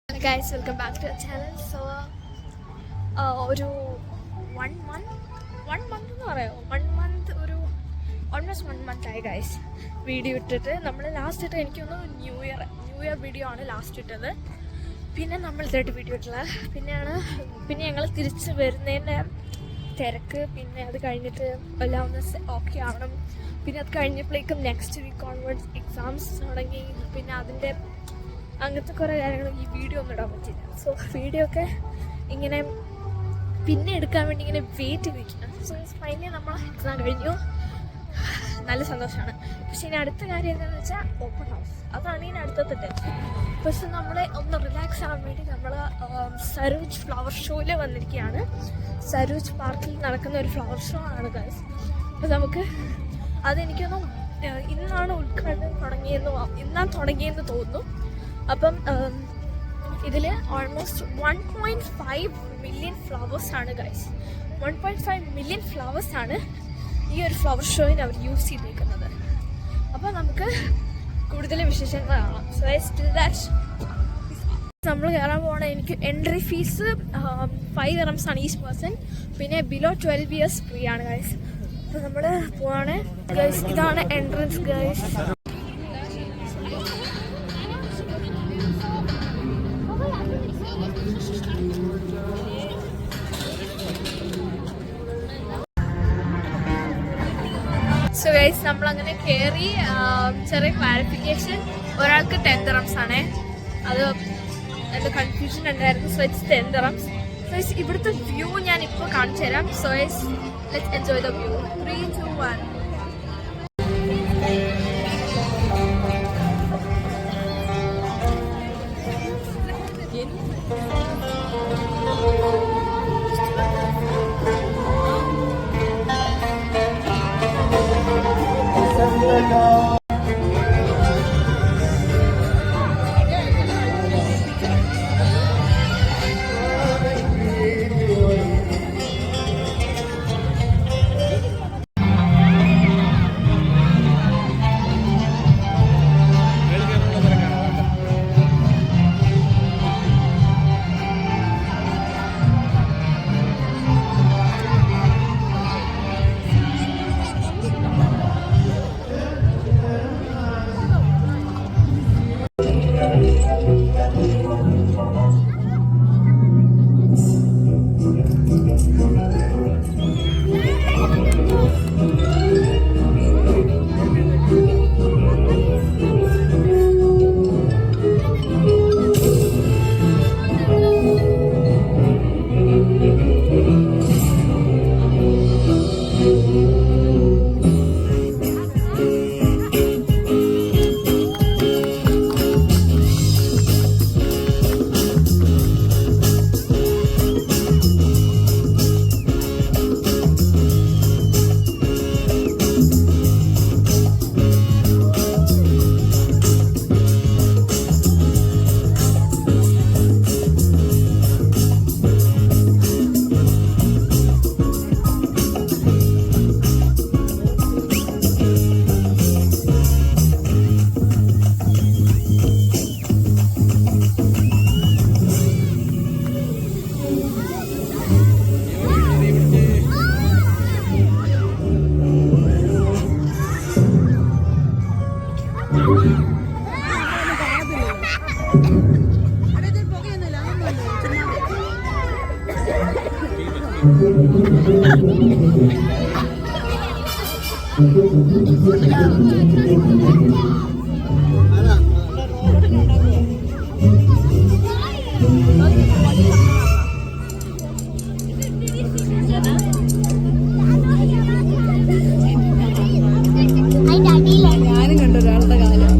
Hello guys, welcome back to our channel. So ഒരു one month എന്ന് പറയാമോ, almost 1 month ആയി ഗൈസ് വീഡിയോ ഇട്ടിട്ട്. നമ്മൾ ലാസ്റ്റ് ഇട്ട് എനിക്കൊന്ന് ന്യൂ ഇയർ വീഡിയോ ആണ് ലാസ്റ്റ് ഇട്ടത്. പിന്നെ നമ്മൾ ഇതായിട്ട് വീഡിയോ ഇട്ടില്ല. പിന്നെ ഞങ്ങൾ തിരിച്ച് വരുന്നതിൻ്റെ തിരക്ക്. പിന്നെ അത് കഴിഞ്ഞിട്ട് എല്ലാം ഒന്ന് ഓക്കെ ആവണം. പിന്നെ അത് കഴിഞ്ഞപ്പോഴേക്കും നെക്സ്റ്റ് വീക്ക് ഓൺവേർഡ്സ് എക്സാംസ് തുടങ്ങി. പിന്നെ അതിൻ്റെ അങ്ങനത്തെ കുറേ കാര്യങ്ങൾ ഈ വീഡിയോ ഒന്നും ഇടാൻ പറ്റില്ല. സോ വീഡിയോ ഒക്കെ ഇങ്ങനെ പിന്നെ എടുക്കാൻ വേണ്ടി ഇങ്ങനെ വെയിറ്റ് ചെയ്തിരിക്കണം. സോ ഫൈനലി നമ്മൾ എക്സാം കഴിഞ്ഞു, നല്ല സന്തോഷമാണ്. പക്ഷേ ഇനി അടുത്ത കാര്യം എന്താണെന്ന് വെച്ചാൽ ഓപ്പൺ ഹൗസ്. അതാണ് ഇനി അടുത്തത്തെ ടെൻഷൻ. പക്ഷെ നമ്മളെ ഒന്ന് റിലാക്സ് ആവാൻ വേണ്ടി നമ്മൾ സരോജ് ഫ്ലവർ ഷോയിൽ വന്നിരിക്കുകയാണ്. സരോജ് പാർക്കിൽ നടക്കുന്ന ഒരു ഫ്ലവർ ഷോ ആണ് ഗൈസ്. അപ്പോൾ നമുക്ക് അതെനിക്കൊന്നും ഇന്നാണ് ഉദ്ഘാടനം തുടങ്ങിയെന്ന് തോന്നുന്നു. അപ്പം ഇതിൽ ഓൾമോസ്റ്റ് 1.5 മില്യൺ ഫ്ലവേഴ്സാണ് ഗൈസ്. 1.5 മില്യൺ ഫ്ലവേഴ്സാണ് ഈ ഒരു ഫ്ലവർ ഷോയിൽ അവർ യൂസ് ചെയ്തേക്കുന്നത്. അപ്പോൾ നമുക്ക് കൂടുതൽ വിശേഷങ്ങൾ കാണാം. സോ സ്റ്റിൽ ദാറ്റ് നമ്മൾ കയറാൻ പോകണം. എനിക്ക് എൻട്രി ഫീസ് 5 dirhams ആണ് ഈച്ച് പേഴ്സൺ. പിന്നെ ബിലോ 12 years ഫ്രീ ആണ് ഗൈസ്. അപ്പോൾ നമ്മൾ പോവാണ് ഗൈസ്. ഇതാണ് എൻട്രൻസ് ഗൈസ്. സോ ഗൈസ് നമ്മളങ്ങനെ കയറി. ചെറിയ ക്ലാരിഫിക്കേഷൻ, ഒരാൾക്ക് 10 dirhams ആണ്. അത് എൻ്റെ കൺഫ്യൂഷൻ ഉണ്ടായിരുന്നു. So it's 10 dirhams. സോ ഇവിടുത്തെ വ്യൂ ഞാൻ ഇപ്പോൾ കാണിച്ചു തരാം. So let's enjoy the view. 3, 2, 1. ഞാനും കണ്ടു ഒരാളുടെ കാലം.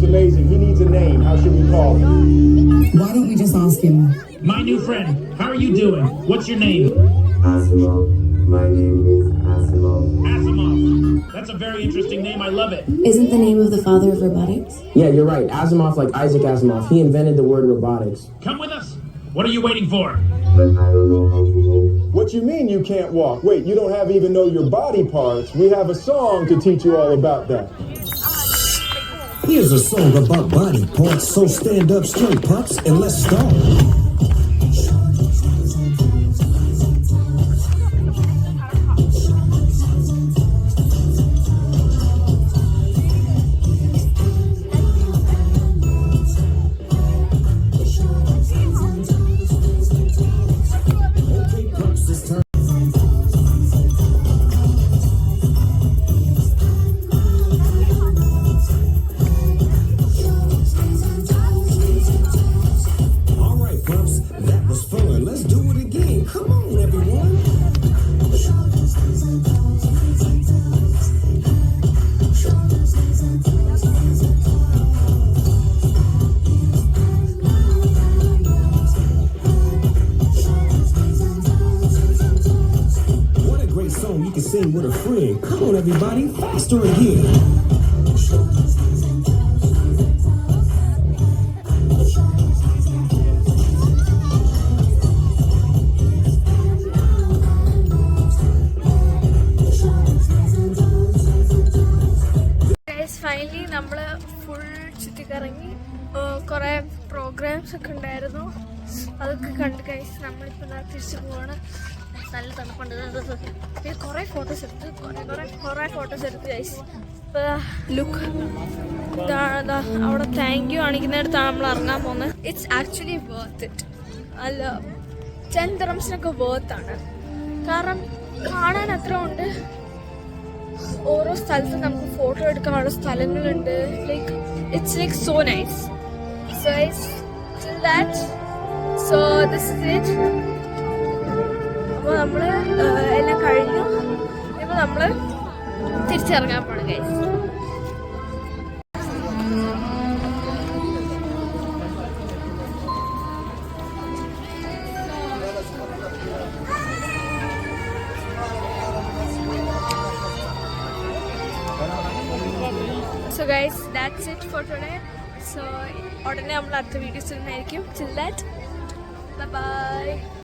looks amazing. He needs a name. How should we call him? Why don't we just ask him? My new friend, how are you doing? What's your name? Asimov. My name is Asimov. Asimov. That's a very interesting name. I love it. Isn't the name of the father of robotics? Yeah, you're right. Asimov, like Isaac Asimov. He invented the word robotics. Come with us. What are you waiting for? But I don't know how to walk. What you mean you can't walk? Wait, you don't have even know your body parts. We have a song to teach you all about that. Here's a song about body parts, so stand up straight, pups, and let's start. Okay, pups, it's time. All right, pups, that was fun. Let's do it again. Come on, everyone. What a great song you can sing with a friend. Come on, everybody, faster again. Guys finally നമ്മൾ full ചുറ്റിക്കറങ്ങി കുറേ programmes ഒക്കെ ഉണ്ടായിരുന്നു. അതൊക്കെ കണ്ട് guys നമ്മളിപ്പോൾ തിരിച്ചു പോവാണ്. നല്ല തണുപ്പുണ്ട്. പിന്നെ കുറേ ഫോട്ടോസ് എടുത്ത് കുറേ ഫോട്ടോസ് എടുത്ത് ഗൈസ്. ഇപ്പോൾ ലുക്ക് ഇതാണ് അവിടെ താങ്ക് യു കാണിക്കുന്നിടത്താണ് നമ്മൾ ഇറങ്ങാൻ പോകുന്നത്. It's actually worth it. അല്ല 10 dirhamsനൊക്കെ വേർത്താണ്. കാരണം കാണാൻ അത്ര ഉണ്ട്. ഓരോ സ്ഥലത്തും നമുക്ക് ഫോട്ടോ എടുക്കാനുള്ള സ്ഥലങ്ങളുണ്ട്. Like it's like so nice. So guys till that so this is it. അപ്പോൾ നമ്മൾ എല്ലാം കഴിഞ്ഞു. ഇപ്പോൾ നമ്മൾ തിരിച്ചിറങ്ങാൻ പോകണം guys. So guys, that's it for today. So ഉടനെ നമ്മൾ അടുത്ത വീഡിയോസ് ഇടുന്നതായിരിക്കും. Till that, bye bye.